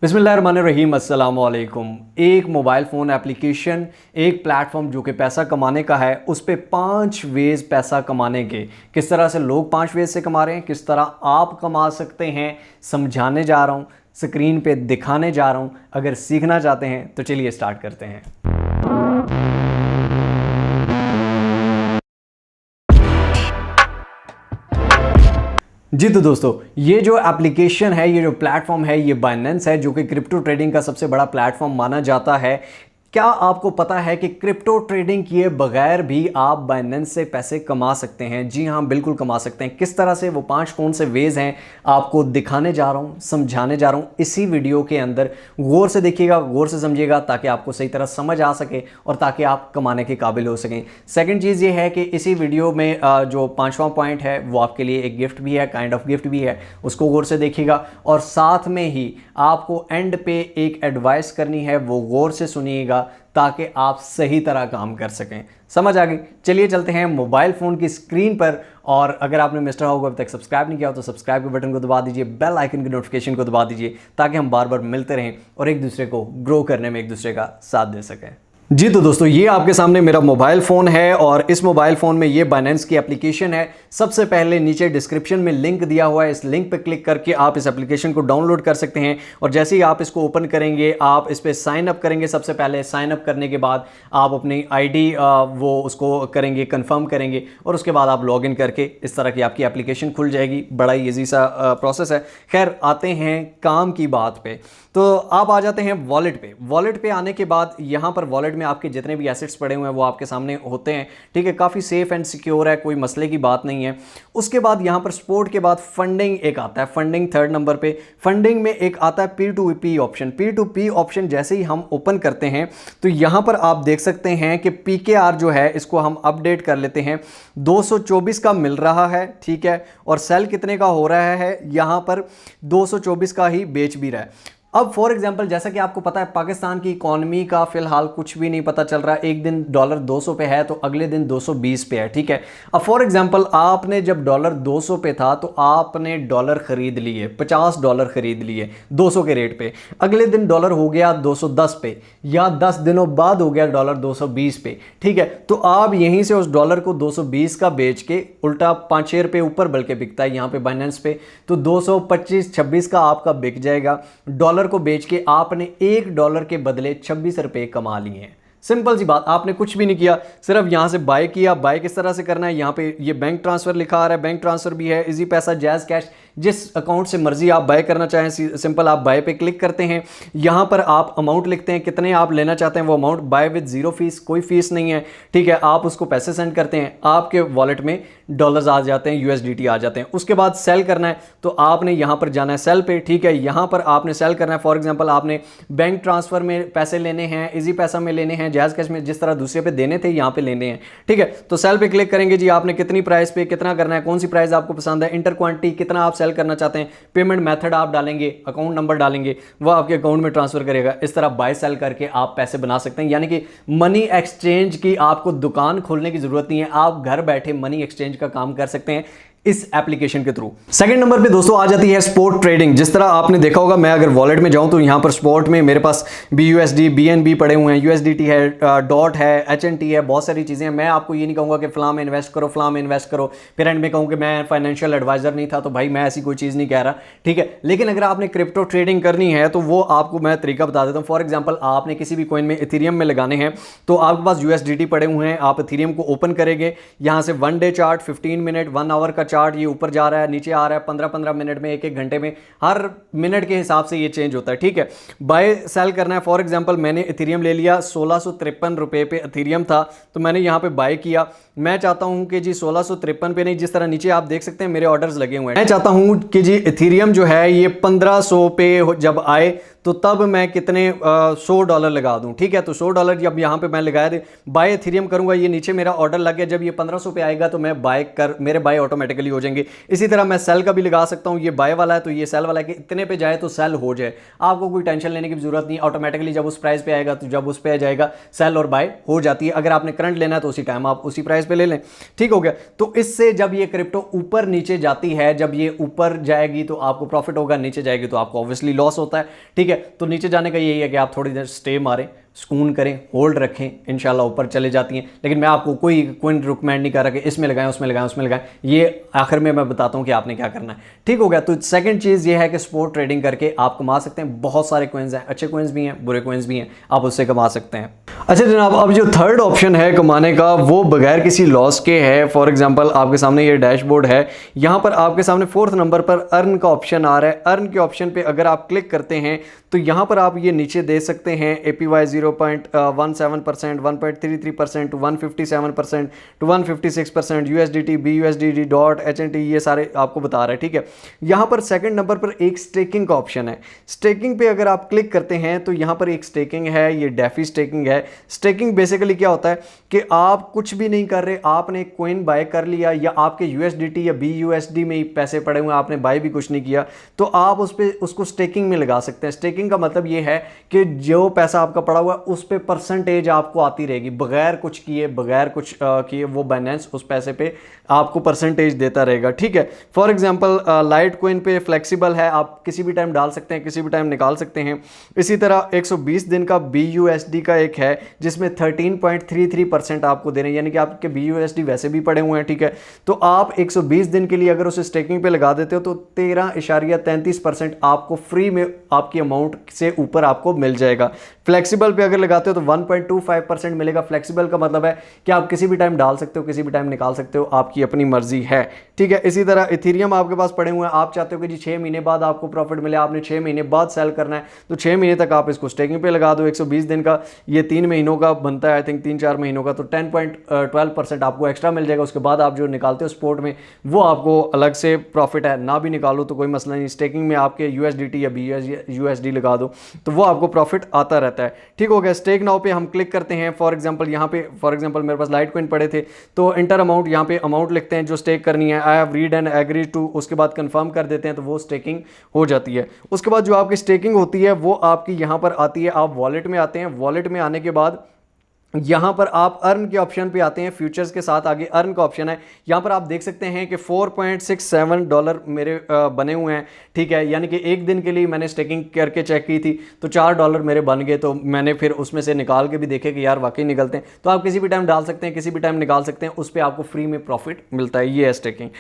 बिस्मिल्लाहिर्रहमानिर्रहीम अस्सलाम वालेकुम। एक मोबाइल फ़ोन एप्लीकेशन, एक प्लेटफॉर्म जो कि पैसा कमाने का है, उस पे 5 वेज़ पैसा कमाने के। किस तरह से लोग 5 वेज़ से कमा रहे हैं, किस तरह आप कमा सकते हैं, समझाने जा रहा हूँ, स्क्रीन पे दिखाने जा रहा हूँ। अगर सीखना चाहते हैं तो चलिए स्टार्ट करते हैं। जी तो दोस्तों, ये जो एप्लीकेशन है, ये जो प्लेटफॉर्म है, ये बाइनेंस है, जो कि क्रिप्टो ट्रेडिंग का सबसे बड़ा प्लेटफॉर्म माना जाता है। क्या आपको पता है कि क्रिप्टो ट्रेडिंग किए बगैर भी आप बाइनेंस से पैसे कमा सकते हैं? जी हाँ, बिल्कुल कमा सकते हैं। किस तरह से, वो 5 कौन से वेज हैं, आपको दिखाने जा रहा हूँ, समझाने जा रहा हूँ इसी वीडियो के अंदर। गौर से देखिएगा, गौर से समझिएगा, ताकि आपको सही तरह समझ आ सके और ताकि आप कमाने के काबिल हो सकें। सेकंड चीज़ ये है कि इसी वीडियो में जो 5वां पॉइंट है वो आपके लिए एक गिफ्ट भी है, काइंड ऑफ गिफ्ट भी है, उसको गौर से देखिएगा। और साथ में ही आपको एंड पे एक एडवाइस करनी है, वो गौर से सुनिएगा ताकि आप सही तरह काम कर सकें। समझ आ गई? चलिए चलते हैं मोबाइल फ़ोन की स्क्रीन पर। और अगर आपने मिस्टर हाउ को अभी तक सब्सक्राइब नहीं किया हो तो सब्सक्राइब के बटन को दबा दीजिए, बेल आइकन की नोटिफिकेशन को दबा दीजिए, ताकि हम बार बार मिलते रहें और एक दूसरे को ग्रो करने में एक दूसरे का साथ दे सकें। जी तो दोस्तों, ये आपके सामने मेरा मोबाइल फ़ोन है और इस मोबाइल फ़ोन में ये बाइनेंस की एप्लीकेशन है। सबसे पहले नीचे डिस्क्रिप्शन में लिंक दिया हुआ है, इस लिंक पर क्लिक करके आप इस एप्लीकेशन को डाउनलोड कर सकते हैं। और जैसे ही आप इसको ओपन करेंगे, आप इस पर साइन अप करेंगे। सबसे पहले साइन अप करने के बाद आप अपनी आईडी वो उसको करेंगे, कंफर्म करेंगे, और उसके बाद आप लॉगिन करके इस तरह की आपकी एप्लीकेशन खुल जाएगी। बड़ा ही ईजी सा प्रोसेस है। खैर, आते हैं काम की बात पे। तो आप आ जाते हैं वॉलेट पे। वॉलेट पे आने के बाद यहाँ पर वॉलेट में आपके जितने भी एसेट्स पड़े हुए हैं वो आपके सामने होते हैं। ठीक है, काफ़ी सेफ एंड सिक्योर है, कोई मसले की बात नहीं है। उसके बाद यहाँ पर सपोर्ट के बाद फंडिंग एक आता है, फंडिंग 3rd नंबर पे। फंडिंग में एक आता है P2P ऑप्शन। P2P ऑप्शन जैसे ही हम ओपन करते हैं तो यहाँ पर आप देख सकते हैं कि PKR जो है, इसको हम अपडेट कर लेते हैं। 224 का मिल रहा है, ठीक है, और सेल कितने का हो रहा है, यहाँ पर 224 का ही बेच भी रहा है। अब फॉर एग्जांपल, जैसा कि आपको पता है, पाकिस्तान की इकॉनमी का फिलहाल कुछ भी नहीं पता चल रहा है। एक दिन डॉलर 200 पे है तो अगले दिन 220 पे है, ठीक है। अब फॉर एग्जांपल, आपने जब डॉलर 200 पे था तो आपने डॉलर खरीद लिए, $50 खरीद लिए 200 के रेट पे। अगले दिन डॉलर हो गया 210 पे, या 10 दिनों बाद हो गया डॉलर 220 पे, ठीक है। तो आप यहीं से उस डॉलर को 220 का बेच के, उल्टा 5-6 रुपये ऊपर बल्कि बिकता है यहाँ पे बाइनेंस पे, तो 225-26 का आपका बिक जाएगा। डॉलर को बेच के आपने $1 के बदले 26 रुपए कमा लिए हैं। सिंपल सी बात, आपने कुछ भी नहीं किया, सिर्फ यहां से बाय किया। बाय किस तरह से करना है, यहां पे ये बैंक ट्रांसफर लिखा आ रहा है, बैंक ट्रांसफर भी है, इजी पैसा, जैज कैश, जिस अकाउंट से मर्जी आप बाय करना चाहें, सिंपल आप बाय पे क्लिक करते हैं। यहां पर आप अमाउंट लिखते हैं, कितने आप लेना चाहते हैं वो अमाउंट, बाय विद 0 फीस, कोई फीस नहीं है, ठीक है। आप उसको पैसे सेंड करते हैं, आपके वॉलेट में डॉलर्स आ जाते हैं, USDT आ जाते हैं। उसके बाद सेल करना है तो आपने यहां पर जाना है सेल पे, ठीक है। यहां पर आपने सेल करना है। फॉर एग्जांपल, आपने बैंक ट्रांसफर में पैसे लेने हैं, इजी पैसा में लेने हैं, जैज कैश में, जिस तरह दूसरे पे देने थे यहां पे लेने हैं, ठीक है। तो सेल पे क्लिक करेंगे जी, आपने कितनी प्राइस पे कितना करना है, कौन सी प्राइस आपको पसंद है, इंटर क्वांटिटी कितना आप सेल करना चाहते हैं, पेमेंट मेथड आप डालेंगे, अकाउंट नंबर डालेंगे, वह आपके अकाउंट में ट्रांसफर करेगा। इस तरह बाय सेल करके आप पैसे बना सकते हैं। यानी कि मनी एक्सचेंज की आपको दुकान खोलने की जरूरत नहीं है, आप घर बैठे मनी एक्सचेंज का काम कर सकते हैं इस एप्लीकेशन के थ्रू। सेकंड नंबर पे दोस्तों आ जाती है स्पॉट ट्रेडिंग। जिस तरह आपने देखा होगा, मैं अगर वॉलेट में जाऊं तो यहां पर स्पॉट में मेरे पास BUSD, BNB पड़े हुए हैं, USDT है, डॉट है, HNT है, बहुत सारी चीज़ें हैं। मैं आपको ये नहीं कहूँगा कि फलां में इन्वेस्ट करो, फलां में इन्वेस्ट करो, फिर एंड में कहूँ कि मैं फाइनेंशियल एडवाइजर नहीं था, तो भाई मैं ऐसी कोई चीज़ नहीं कह रहा, ठीक है। लेकिन अगर आपने क्रिप्टो ट्रेडिंग करनी है तो वो आपको मैं तरीका बता देता हूँ। फॉर एग्जाम्पल, आपने किसी भी कॉइन में इथेरियम में लगाने हैं तो आपके पास USDT पड़े हुए हैं, आप इथेरियम को ओपन करेंगे। यहाँ से 1 डे चार्ट, 15 मिनट, 1 आवर का चार्ट, ये ऊपर जा रहा है, नीचे आ रहा है, 15-15 मिनट में, 1-1 घंटे में, हर मिनट के हिसाब से ये चेंज होता है, ठीक है। बाय सेल करना है। फॉर एग्जांपल, मैंने इथेरियम ले लिया, 1653 रुपए पे इथेरियम था तो मैंने यहां पे बाय किया। मैं चाहता हूं कि जी 1653 पे नहीं, जिस तरह नीचे आप देख सकते हैं मेरे ऑर्डर्स लगे हुए हैं, मैं चाहता हूं कि जी इथेरियम जो है ये 1500 पे जब आए तो तब मैं कितने $100 लगा दूं, ठीक है। तो $100 जब यहां पे मैं लगाया, बाय इथेरियम करूंगा, ये नीचे मेरा ऑर्डर लग गया। जब ये 1500 पे आएगा तो मैं मेरे बाय ऑटोमेटिकली ऑटोमेटिकली हो जाएंगे। इसी तरह मैं सेल का भी लगा सकता हूँ, ये बाय वाला है तो ये सेल वाला है कि इतने पे जाए तो सेल हो जाए, आपको कोई टेंशन लेने की जरूरत नहीं, ऑटोमेटिकली जब उस प्राइस पे आएगा तो जब उस पे आ जाएगा सेल और बाय हो जाती है। अगर आपने करंट लेना है तो उसी टाइम आप उसी प्राइस पे ले लें, ठीक हो गया। तो इससे जब ये क्रिप्टो ऊपर नीचे जाती है, जब ये ऊपर जाएगी तो आपको प्रॉफिट होगा, नीचे जाएगी तो आपको ऑब्वियसली लॉस होता है, ठीक है। तो नीचे जाने का यही है कि आप थोड़ी देर स्टे मारें, सुकून करें, होल्ड रखें, इंशाल्लाह ऊपर चले जाती हैं। लेकिन मैं आपको कोई रिकमेंड नहीं कर रहा कि इसमें लगाएं उसमें लगाएं उसमें लगाएं, ये आखिर में मैं बताता हूं कि आपने क्या करना है, ठीक हो गया। तो सेकंड चीज़ ये है कि स्पॉट ट्रेडिंग करके आप कमा सकते हैं। बहुत सारे कॉइन्स हैं, अच्छे कॉइन्स भी हैं, बुरे कॉइन्स भी हैं, आप उससे कमा सकते हैं। अच्छा जनाब, अब जो थर्ड ऑप्शन है कमाने का वो बगैर किसी लॉस के है। फॉर एग्जांपल आपके सामने ये डैशबोर्ड है, यहाँ पर आपके सामने 4th नंबर पर अर्न का ऑप्शन आ रहा है। अर्न के ऑप्शन पे अगर आप क्लिक करते हैं तो यहाँ पर आप ये नीचे दे सकते हैं APY 0.17%, 1.33% to 157% to 156%, USDT, BUSD, DOT, HNT, ये सारे आपको बता रहा है, ठीक है। यहाँ पर सेकंड नंबर पर एक स्टेकिंग का ऑप्शन है। स्टेकिंग पे अगर आप क्लिक करते हैं तो यहाँ पर एक स्टेकिंग है, ये डेफी स्टेकिंग है। स्टेकिंग बेसिकली क्या होता है कि आप कुछ भी नहीं कर रहे, आपने एक कॉइन बाय कर लिया या आपके USDT या BUSD में ही पैसे पड़े हुए, आपने बाय भी कुछ नहीं किया, तो आप उसको स्टेकिंग में लगा सकते हैं। स्टेकिंग का मतलब ये है कि जो पैसा आपका पड़ा हुआ है उस पे परसेंटेज आपको आती रहेगी, बगैर कुछ किए, बगैर कुछ किए वो बाइनेंस उस पैसे पे आपको परसेंटेज देता रहेगा, ठीक है। फॉर एग्जांपल लाइट कॉइन पे फ्लेक्सिबल है, आप किसी भी टाइम डाल सकते हैं, किसी भी टाइम निकाल सकते हैं। इसी तरह 120 दिन का BUSD का एक है जिसमें 13.33% आपको दे रहे हैं, यानी कि आपके BUSD वैसे भी पड़े हुए हैं, ठीक है। तो आप 120 दिन के लिए अगर उसे स्टेकिंग पे लगा देते हो तो 13.33% आपको फ्री में आपकी अमाउंट से ऊपर आपको मिल जाएगा। फ्लेक्सिबल पे अगर लगाते हो तो 1.25% मिलेगा। फ्लेक्सिबल का मतलब है कि आप किसी भी टाइम डाल सकते हो, किसी भी टाइम निकाल सकते हो, आपकी अपनी मर्जी है, ठीक है। इसी तरह इथेरियम आपके पास पड़े हुए हैं, आप चाहते हो कि जी 6 महीने बाद आपको प्रॉफिट मिले, आपने 6 महीने बाद सेल करना है तो 6 महीने तक आप इसको स्टेकिंग पे लगा दो। 120 दिन का ये 3 महीनों का बनता है, आई थिंक 3-4 महीनों का, तो 10.12% आपको एक्स्ट्रा मिल जाएगा। उसके बाद आप जो निकालते हो स्पोर्ट में वो आपको अलग से प्रॉफिट है, ना भी निकालो तो कोई मसला नहीं, स्टेकिंग में आपके USDT या BUSD लगा दो तो वो आपको प्रॉफिट आता रहता है, ठीक हो गया। स्टेक नाउ पे हम क्लिक करते हैं। फॉर एग्जांपल यहाँ पे मेरे पास लाइट कॉइन पड़े थे तो इंटर अमाउंट, यहाँ पे अमाउंट लिखते हैं जो स्टेक करनी है, I have read and agree to, उसके बाद कंफर्म कर देते हैं तो वो स्टेकिंग हो जाती है। उसके बाद जो आपकी स्टेकिंग होती है वो आपकी यहाँ पर आती है, आप वॉलेट में आते हैं। वॉलेट में आने के बाद यहाँ पर आप अर्न के ऑप्शन पे आते हैं, फ्यूचर्स के साथ आगे अर्न का ऑप्शन है। यहाँ पर आप देख सकते हैं कि $4.67 मेरे बने हुए हैं, ठीक है। यानी कि एक दिन के लिए मैंने स्टेकिंग करके चेक की थी तो $4 मेरे बन गए, तो मैंने फिर उसमें से निकाल के भी देखे कि यार वाकई निकलते हैं। तो आप किसी भी टाइम डाल सकते हैं, किसी भी टाइम निकाल सकते हैं, उस पर आपको फ्री में प्रॉफिट मिलता है। ये है स्टेकिंग।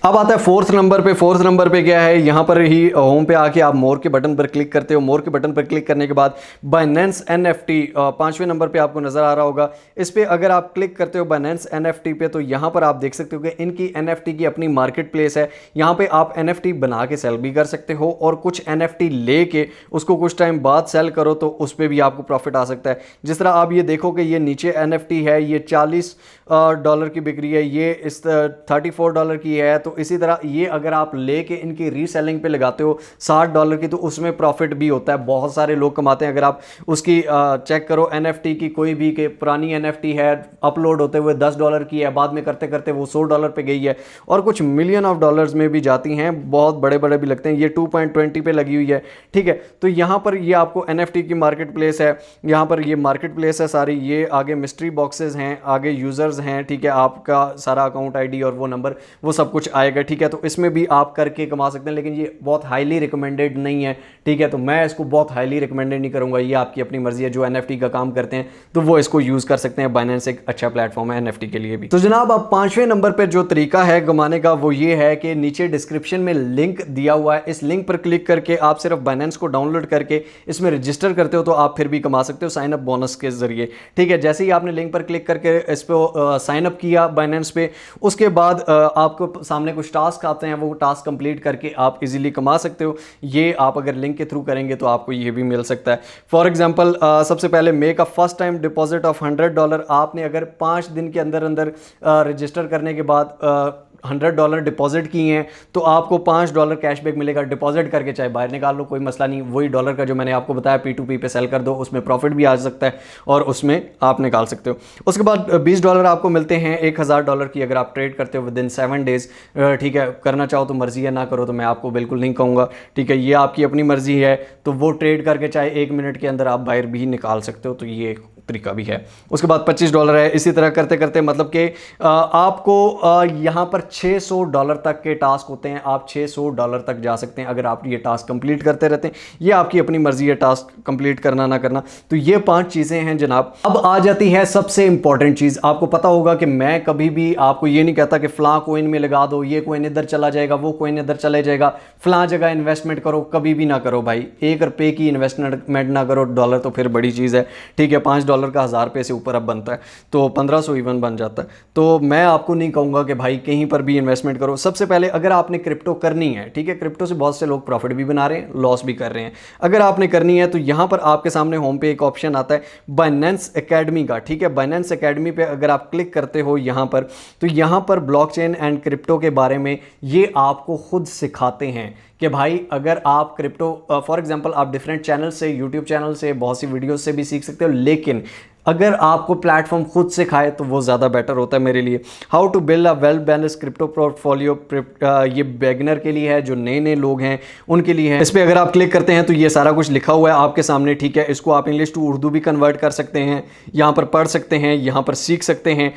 अब आता है 4th नंबर पे। 4th नंबर पे क्या है, यहाँ पर ही होम पे आके आप मोर के बटन पर क्लिक करते हो। मोर के बटन पर क्लिक करने के बाद बाइनेंस NFT 5वें नंबर पे आपको नजर आ रहा होगा। इस पे अगर आप क्लिक करते हो बाइनेंस NFT पे तो यहाँ पर आप देख सकते हो कि इनकी NFT की अपनी मार्केट प्लेस है। यहाँ पे आप NFT बना के सेल भी कर सकते हो और कुछ NFT लेके उसको कुछ टाइम बाद सेल करो तो उस पर भी आपको प्रॉफिट आ सकता है। जिस तरह आप ये देखो कि ये नीचे NFT है, ये $40 की बिक्री है, ये इस $34 की है। तो इसी तरह ये अगर आप लेके इनकी रीसेलिंग पे लगाते हो $60 की तो उसमें प्रॉफिट भी होता है, बहुत सारे लोग कमाते हैं। अगर आप उसकी चेक करो NFT की कोई भी के पुरानी NFT है, अपलोड होते हुए $10 की है, बाद में करते करते वो $100 पे गई है और कुछ मिलियन ऑफ डॉलर्स में भी जाती हैं, बहुत बड़े बड़े भी लगते हैं। ये 2.20 पे लगी हुई है, ठीक है। तो यहाँ पर ये आपको NFT की मार्केट प्लेस है, यहाँ पर ये मार्केट प्लेस है सारी। ये आगे मिस्ट्री बॉक्सेस हैं, आगे यूजर्स हैं, ठीक है। आपका सारा अकाउंट ID और वो नंबर वो सब कुछ आएगा, ठीक है। तो इसमें भी आप करके कमा सकते हैं, लेकिन ये बहुत हाईली रिकमेंडेड नहीं है, ठीक है। तो मैं इसको बहुत हाईली रिकमेंडेड नहीं करूंगा, ये आपकी अपनी मर्जी है। जो NFT का काम करते हैं तो वो इसको यूज़ कर सकते हैं। बाइनेंस एक अच्छा प्लेटफॉर्म है NFT के लिए भी। तो जनाब अब 5वें नंबर पर जो तरीका है कमाने का वो ये है कि नीचे डिस्क्रिप्शन में लिंक दिया हुआ है, इस लिंक पर क्लिक करके आप सिर्फ बाइनेंस को डाउनलोड करके इसमें रजिस्टर करते हो तो आप फिर भी कमा सकते हो साइन अप बोनस के जरिए, ठीक है। जैसे ही आपने लिंक पर क्लिक करके इस पर साइन अप किया बाइनेंस पे, उसके बाद आपको सामने कुछ टास्क आते हैं, वो टास्क कंप्लीट करके आप इजीली कमा सकते हो। ये आप अगर लिंक के थ्रू करेंगे तो आपको ये भी मिल सकता है। फॉर एग्जांपल सबसे पहले make a first time deposit of $100। आपने अगर 5 दिन के अंदर अंदर रजिस्टर करने के बाद $100 डिपॉजिट किए हैं तो आपको $5 कैशबैक मिलेगा। डिपॉजिट करके चाहे बाहर निकाल लो, कोई मसला नहीं। वही डॉलर का जो मैंने आपको बताया P2P पे सेल कर दो, उसमें प्रॉफिट भी आ सकता है और उसमें आप निकाल सकते हो। उसके बाद $20 आपको मिलते हैं $1000 की अगर आप ट्रेड करते हो विदिन 7 डेज। ठीक है, करना चाहो तो मर्जी है, ना करो तो मैं आपको बिल्कुल नहीं कहूँगा। ठीक है, ये आपकी अपनी मर्जी है। तो वो ट्रेड करके चाहे 1 मिनट के अंदर आप बाहर भी निकाल सकते हो, तो ये एक तरीका भी है। उसके बाद $25 है। इसी तरह करते करते मतलब कि आपको यहाँ पर $600 तक के टास्क होते हैं। आप $600 तक जा सकते हैं अगर आप ये टास्क कंप्लीट करते रहते हैं। ये आपकी अपनी मर्जी है टास्क कंप्लीट करना ना करना। तो ये 5 चीज़ें हैं जनाब। अब आ जाती है सबसे इंपॉर्टेंट चीज़। आपको पता होगा कि मैं कभी भी आपको ये नहीं कहता कि फ़लाँ कोइन में लगा दो, ये कोइन इधर चला जाएगा, वो कोइन इधर चले जाएगा, फ़लाँ जगह इन्वेस्टमेंट करो। कभी भी ना करो भाई, ₹1 की इन्वेस्टमेंट ना करो। डॉलर तो फिर बड़ी चीज़ है। ठीक है, $5 का ₹1000 से ऊपर अब बनता है तो 1500 इवन बन जाता है। तो मैं आपको नहीं कहूँगा कि भाई कहीं पर भी इन्वेस्टमेंट करो। सबसे पहले अगर आपने क्रिप्टो करनी है, ठीक है, क्रिप्टो से बहुत से लोग प्रॉफिट भी बना रहे हैं, लॉस भी कर रहे हैं। अगर आपने करनी है तो यहाँ पर आपके सामने होम पे एक ऑप्शन आता है बाइनेंस एकेडमी का। ठीक है, बाइनेंस एकेडमी पे अगर आप क्लिक करते हो यहाँ पर, तो यहाँ पर ब्लॉकचेन एंड क्रिप्टो के बारे में ये आपको खुद सिखाते हैं कि भाई अगर आप क्रिप्टो फॉर एग्जांपल आप डिफरेंट चैनल से, यूट्यूब चैनल से, बहुत सी वीडियोस से भी सीख सकते हो, लेकिन अगर आपको प्लेटफॉर्म खुद सिखाए तो वो ज़्यादा बेटर होता है मेरे लिए। How to build a well balanced crypto portfolio, ये बिगिनर के लिए है, जो नए नए लोग हैं उनके लिए है। इस पर अगर आप क्लिक करते हैं तो ये सारा कुछ लिखा हुआ है आपके सामने। ठीक है, इसको आप इंग्लिश टू उर्दू भी कन्वर्ट कर सकते हैं, यहाँ पर पढ़ सकते हैं, यहाँ पर सीख सकते हैं।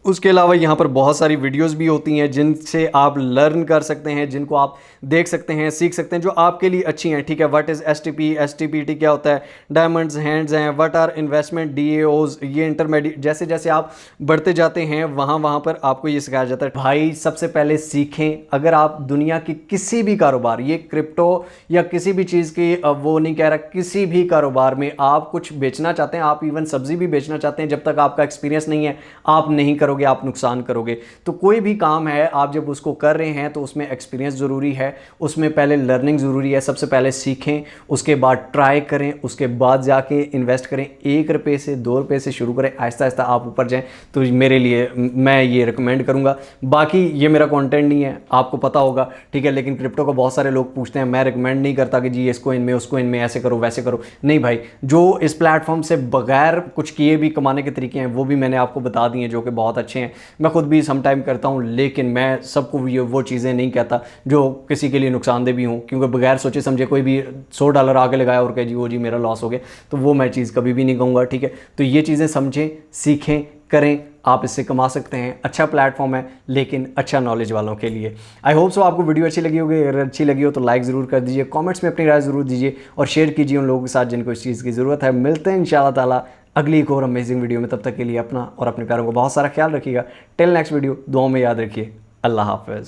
उसके अलावा यहाँ पर बहुत सारी वीडियोस भी होती हैं जिनसे आप लर्न कर सकते हैं, जिनको आप देख सकते हैं, सीख सकते हैं, जो आपके लिए अच्छी हैं। ठीक है, व्हाट इज़ STP, STPT क्या होता है, डायमंड्स हैंड्स हैं, व्हाट आर इन्वेस्टमेंट DAOs, ये इंटरमीडिएट। जैसे जैसे आप बढ़ते जाते हैं वहाँ पर आपको ये सिखाया जाता है। भाई सबसे पहले सीखें। अगर आप दुनिया की किसी भी कारोबार, ये क्रिप्टो या किसी भी चीज़ की वो नहीं कह रहा, किसी भी कारोबार में आप कुछ बेचना चाहते हैं, आप इवन सब्जी भी बेचना चाहते हैं, जब तक आपका एक्सपीरियंस नहीं है आप नहीं करोगे, आप नुकसान करोगे। तो कोई भी काम है आप जब उसको कर रहे हैं तो उसमें एक्सपीरियंस ज़रूरी है, उसमें पहले लर्निंग ज़रूरी है। सबसे पहले सीखें, उसके बाद ट्राई करें, उसके बाद जाके इन्वेस्ट करें। ₹1 से ₹2 से शुरू करें, आहिस्ता आहिस्ता आप ऊपर जाएं। तो मेरे लिए मैं ये रिकमेंड करूंगा। बाकी ये मेरा कंटेंट नहीं है, आपको पता होगा। ठीक है, लेकिन क्रिप्टो को बहुत सारे लोग पूछते हैं, मैं रिकमेंड नहीं करता कि जी इसको इनमें उसको इनमें ऐसे करो वैसे करो। नहीं भाई, जो इस प्लेटफॉर्म से बगैर कुछ किए भी कमाने के तरीके हैं वो भी मैंने आपको बता दिए, जो कि बहुत अच्छे हैं। मैं खुद भी सम टाइम करता हूँ, लेकिन मैं सबको वो चीज़ें नहीं कहता जो किसी के लिए नुकसानदेह भी हूँ, क्योंकि बगैर सोचे समझे कोई भी $100 आगे लगाया और कहे जी वो जी मेरा लॉस हो गया, तो वो मैं चीज़ कभी भी नहीं कहूँगा। ठीक है, तो ये चीज़ें समझें, सीखें, करें, आप इससे कमा सकते हैं। अच्छा प्लेटफॉर्म है, लेकिन अच्छा नॉलेज वालों के लिए। आई होप सो आपको वीडियो अच्छी लगी होगी। अगर अच्छी लगी हो तो लाइक ज़रूर कर दीजिए, कमेंट्स में अपनी राय ज़रूर दीजिए और शेयर कीजिए उन लोगों के साथ जिनको इस चीज़ की ज़रूरत है। मिलते हैं इंशाअल्लाह ताला अगली एक और अमेजिंग वीडियो में। तब तक के लिए अपना और अपने प्यारों को बहुत सारा ख्याल रखिएगा। टिल नेक्स्ट वीडियो, दुआओं में याद रखिए। अल्लाह हाफ़िज़।